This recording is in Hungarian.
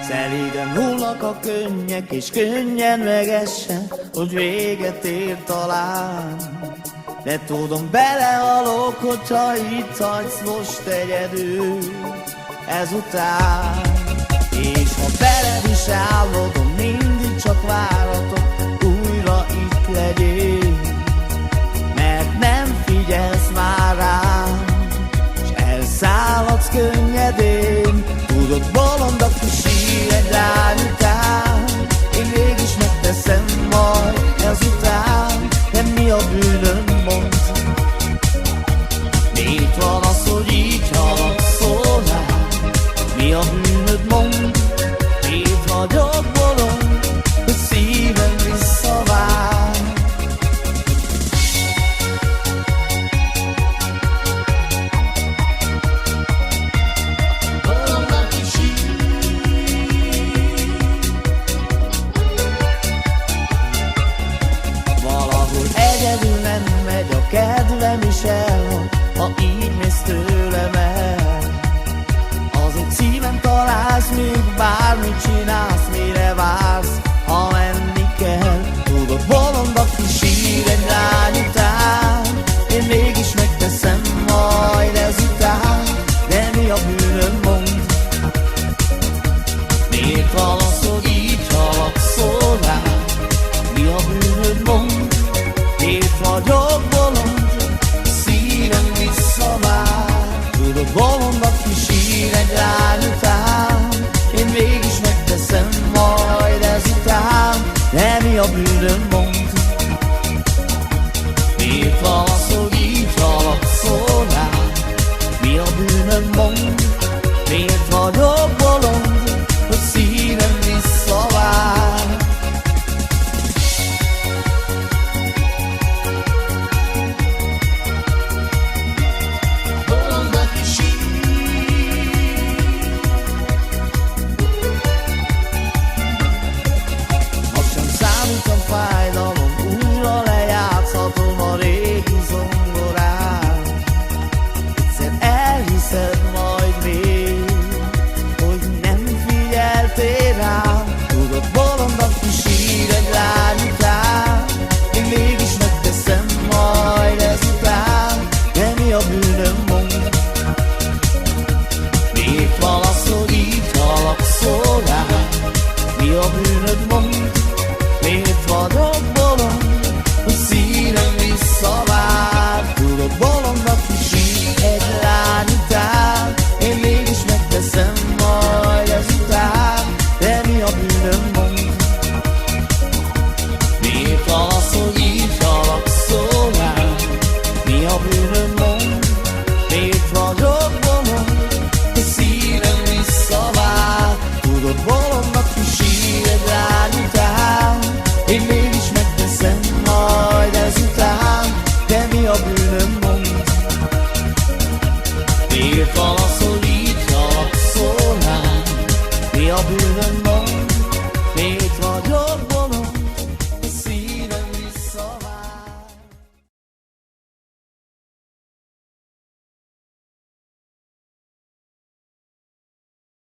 Szelíden hullak a könnyek, és könnyen megessen, hogy véget ér talán. De tudom, belehalok, hogyha itt hagysz most egyedül ezután. És ha veled is álmodom, mindig csak várhatok, újra itt legyél. Mert nem figyelsz már rám, s elszálladsz könnyedén. Tudod, bolond, aki sír egy lány után, én mégis megteszem majd ezután. De mi a bűnöm, mondd? Miért van az, hogy így haragszol rám? Mi a bűnöd, mondd? Miért vagyok bolond, hogy szívem visszavár? Kedvem is elhagy, ha így mész tőlem el. Az én szívem találsz, még bármit csinálsz, mire vársz, ha menni kell. Tudod, bolond, aki sír egy lány után, én mégis megteszem majd ezután. De mi a bűnöm, mondd? Miért van az, hogy így haragszol rám? Mi a bűnöd, mondd? Miért vagyok bolond, szívem visszavár? Tudod, bolond, aki sír egy lány után, én mégis megteszem majd ezután. De mi a bűnöm, mondd? Miért van az, hogy így haragszol rám? Mi a bűnöm, mondd? Miért vagyok bolond, hogy szívem visszavár? Fájdalom, újra lejátszhatom a régi zongorát. Egyszer elhiszed majd még, hogy nem figyeltél rám. Tudod, bolond, aki sír egy lány után, én mégis megteszem majd ezután. De mi a bűnöm, mondd? Miért van az, hogy így haragszol rám? Mi a bűnöd, mondd? Miért vagyok bolond, hogy szívem visszavár? Tudod, bolond, aki sír egy lány után, én mégis megteszem majd ezután. De mi a bűnöm, mondd? Miért van az, hogy így haragszol rám? Mi a bűnöm, mondd? Miért vagyok bolond, hogy szívem visszavár? Tudod, bolond, aki sír egy lány után, én mégis megteszem majd ezután. De mi a bűnöm, mondd? Miért van az, hogy így haragszol rám? Mi a bűnöm, mondd? Miért vagyok bolond?